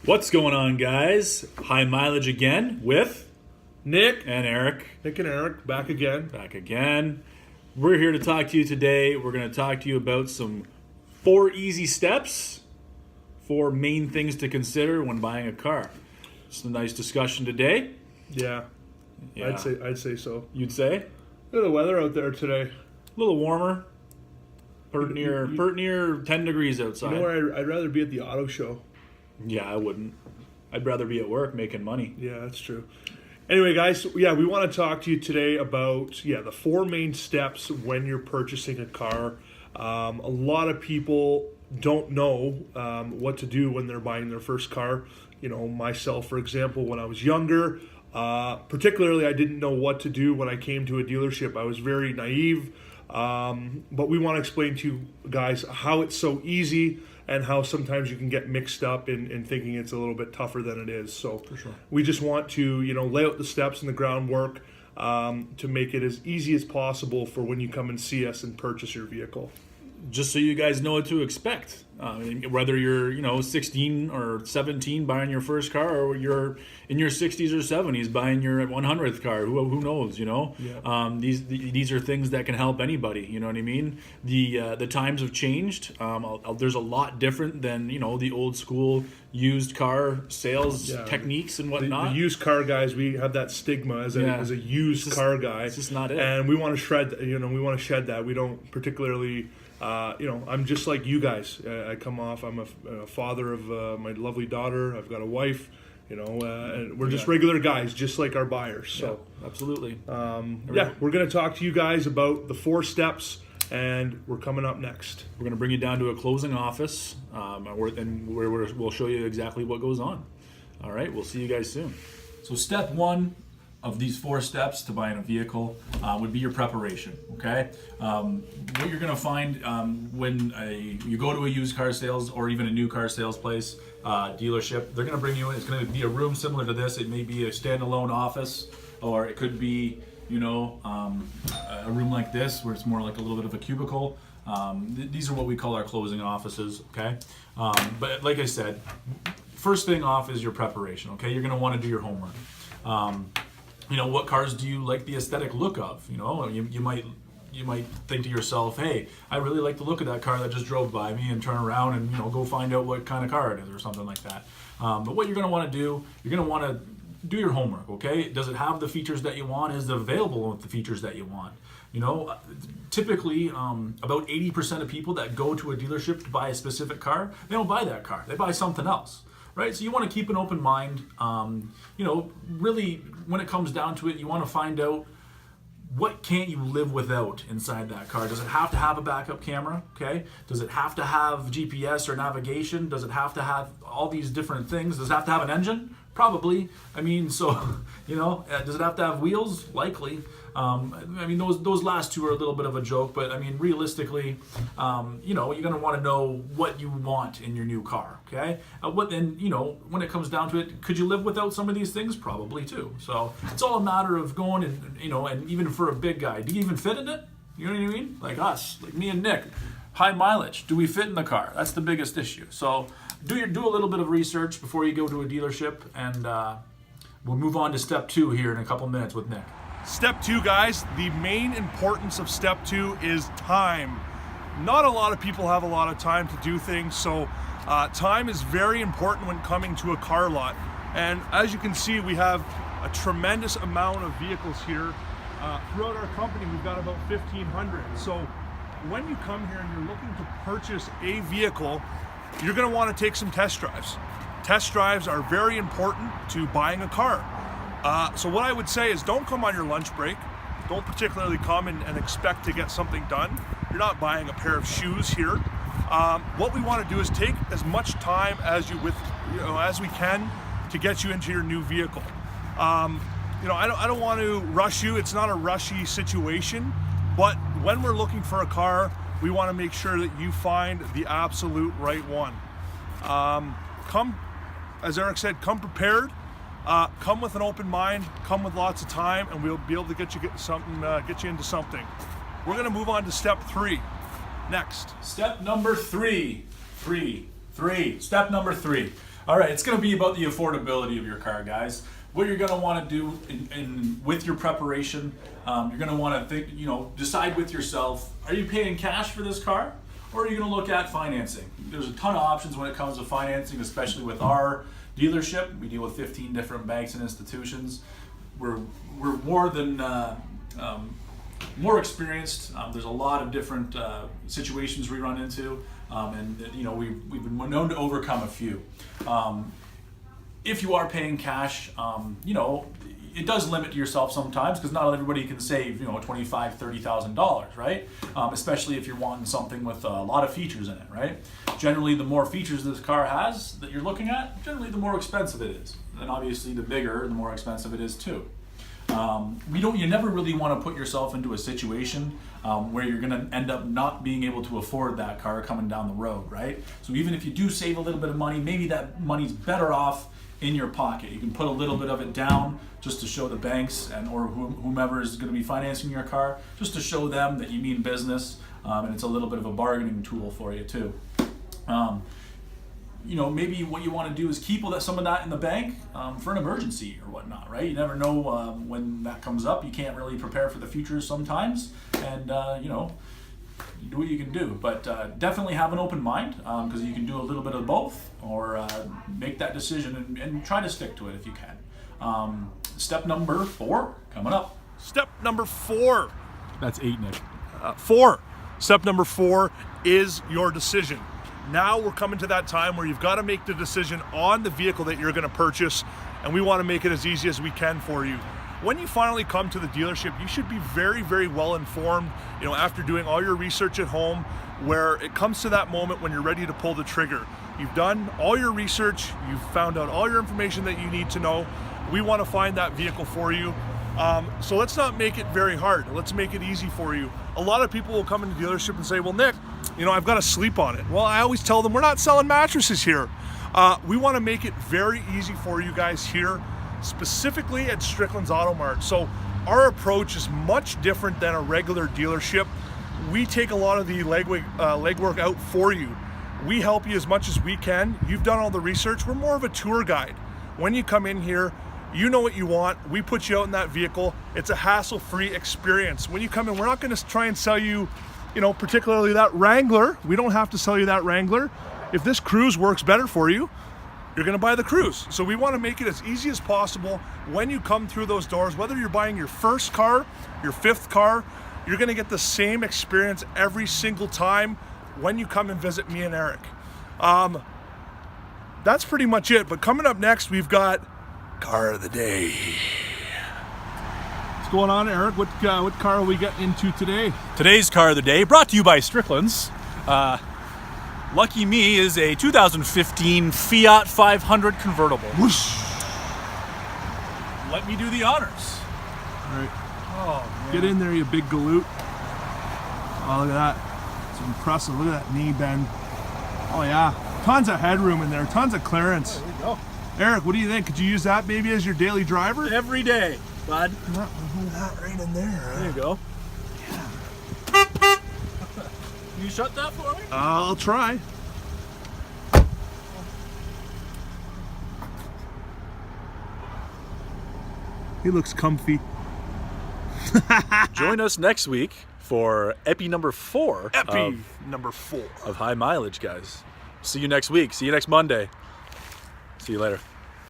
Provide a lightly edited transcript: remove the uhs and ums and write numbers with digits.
What's going on, guys? High mileage again with Nick and Eric. and Eric, back again. Back again. We're here to talk to you today. We're going to talk to you about some 4 easy steps, 4 main things to consider when buying a car. It's a nice discussion today. Yeah, Yeah. I'd say so. You'd say? Look at the weather out there today. A little warmer. Pert near 10 degrees outside. You know where I'd rather be at the auto show. Yeah, I wouldn't. I'd rather be at work making money. Yeah, that's true. Anyway, guys, we want to talk to you today about the 4 main steps when you're purchasing a car. A lot of people don't know what to do when they're buying their first car. You know, myself, for example, when I was younger, particularly I didn't know what to do when I came to a dealership. I was very naive, but we want to explain to you guys how it's so easy and how sometimes you can get mixed up in thinking it's a little bit tougher than it is. So For sure. we just want to, lay out the steps and the groundwork to make it as easy as possible for when you come and see us and purchase your vehicle. Just so you guys know what to expect. Whether you're 16 or 17 buying your first car, or you're in your 60s or 70s buying your 100th car. Who knows? Yeah. These are things that can help anybody. You know what I mean? The times have changed. There's a lot different than the old school used car sales techniques and whatnot. The used car guys, we have that stigma as a used car guy. It's just not it. And we want to shred. We want to shed that. We don't particularly. I'm just like you guys. I'm a father of my lovely daughter. I've got a wife. And we're just regular guys, just like our buyers. So, absolutely. we're going to talk to you guys about the 4 steps, and we're coming up next. We're going to bring you down to a closing office, and we'll show you exactly what goes on. All right, we'll see you guys soon. So step 1 of these 4 steps to buying a vehicle would be your preparation, okay? What you're gonna find when you go to a used car sales or even a new car sales place, dealership, they're gonna bring you in. It's gonna be a room similar to this. It may be a standalone office, or it could be, a room like this where it's more like a little bit of a cubicle. These are what we call our closing offices, okay? But like I said, first thing off is your preparation, okay? You're gonna wanna do your homework. What cars do you like the aesthetic look of? You might think to yourself, hey, I really like the look of that car that just drove by me, and turn around and go find out what kind of car it is or something like that. But what you're going to want to do, you're going to want to do your homework, okay? Does it have the features that you want? Is it available with the features that you want? Typically, about 80% of people that go to a dealership to buy a specific car, they don't buy that car. They buy something else. Right, so you want to keep an open mind. Really, when it comes down to it, you want to find out what can't you live without inside that car. Does it have to have a backup camera? Okay. Does it have to have GPS or navigation? Does it have to have all these different things? Does it have to have an engine? Probably. Does it have to have wheels? Likely. Those last 2 are a little bit of a joke, but realistically, you're going to want to know what you want in your new car, okay? When it comes down to it, could you live without some of these things? Probably too. So it's all a matter of going and even for a big guy, do you even fit in it? You know what I mean? Like us, like me and Nick, high mileage. Do we fit in the car? That's the biggest issue. So do a little bit of research before you go to a dealership, and we'll move on to step 2 here in a couple minutes with Nick. Step 2, guys, the main importance of step 2 is time. Not a lot of people have a lot of time to do things, so time is very important when coming to a car lot. And as you can see, we have a tremendous amount of vehicles here. Throughout our company, we've got about 1,500. So when you come here and you're looking to purchase a vehicle, you're going to want to take some test drives. Test drives are very important to buying a car. So what I would say is, don't come on your lunch break. Don't particularly come and expect to get something done. You're not buying a pair of shoes here. What we want to do is take as much time as we can to get you into your new vehicle. I don't want to rush you. It's not a rushy situation, but when we're looking for a car, we want to make sure that you find the absolute right one. Come, as Eric said, come prepared. Come with an open mind, come with lots of time, and we'll be able to get you into something. We're going to move on to step 3 next. Step number 3. Step number 3. All right, it's going to be about the affordability of your car, guys. What you're going to want to do with your preparation, you're going to want to think, decide with yourself, are you paying cash for this car, or are you going to look at financing? There's a ton of options when it comes to financing, especially with our dealership. We deal with 15 different banks and institutions. We're more than more experienced. There's a lot of different situations we run into, and we've been known to overcome a few. If you are paying cash, it does limit yourself sometimes, because not everybody can save $25,000, $30,000, right? Especially if you're wanting something with a lot of features in it, right? Generally, the more features this car has that you're looking at, generally the more expensive it is, and obviously the bigger, the more expensive it is too. You never really want to put yourself into a situation where you're going to end up not being able to afford that car coming down the road, right? So even if you do save a little bit of money, maybe that money's better off in your pocket. You can put a little bit of it down just to show the banks or whomever is going to be financing your car, just to show them that you mean business, and it's a little bit of a bargaining tool for you too. Maybe what you want to do is keep some of that in the bank for an emergency or whatnot, right? You never know when that comes up. You can't really prepare for the future sometimes, and you do what you can do. But definitely have an open mind, because you can do a little bit of both, or make that decision and try to stick to it if you can. Step number 4 coming up. Step number 4. That's 8, Nick. 4. Step number 4 is your decision. Now we're coming to that time where you've got to make the decision on the vehicle that you're going to purchase, and we want to make it as easy as we can for you. When you finally come to the dealership, you should be very, very well informed, after doing all your research at home, where it comes to that moment when you're ready to pull the trigger. You've done all your research, you've found out all your information that you need to know. We want to find that vehicle for you. So let's not make it very hard. Let's make it easy for you. A lot of people will come into the dealership and say, well, Nick, I've got to sleep on it. Well, I always tell them we're not selling mattresses here. We want to make it very easy for you guys here, specifically at Strickland's Auto Mart. So our approach is much different than a regular dealership. We take a lot of the legwork out for you. We help you as much as we can. You've done all the research. We're more of a tour guide. When you come in here, you know what you want. We put you out in that vehicle. It's a hassle-free experience. When you come in, we're not going to try and sell you, particularly that Wrangler. We don't have to sell you that Wrangler. If this Cruise works better for you, you're going to buy the Cruise. So we want to make it as easy as possible when you come through those doors. Whether you're buying your first car, your 5th car, you're going to get the same experience every single time when you come and visit me and Eric. That's pretty much it. But coming up next, we've got Car of the Day. What's going on, Eric? What car are we getting into today? Today's Car of the Day, brought to you by Strickland's. Lucky me is a 2015 Fiat 500 convertible. Whoosh! Let me do the honors. All right. Oh, man. Get in there, you big galoot. Oh, look at that. It's impressive. Look at that knee bend. Oh, yeah. Tons of headroom in there. Tons of clearance. There we go. Eric, what do you think? Could you use that maybe as your daily driver? Every day, bud. Look at that right in there. There you go. Yeah. Can you shut that for me? I'll try. He looks comfy. Join us next week for Eppy number 4. Eppy number 4. Of high mileage, guys. See you next week. See you next Monday. See you later.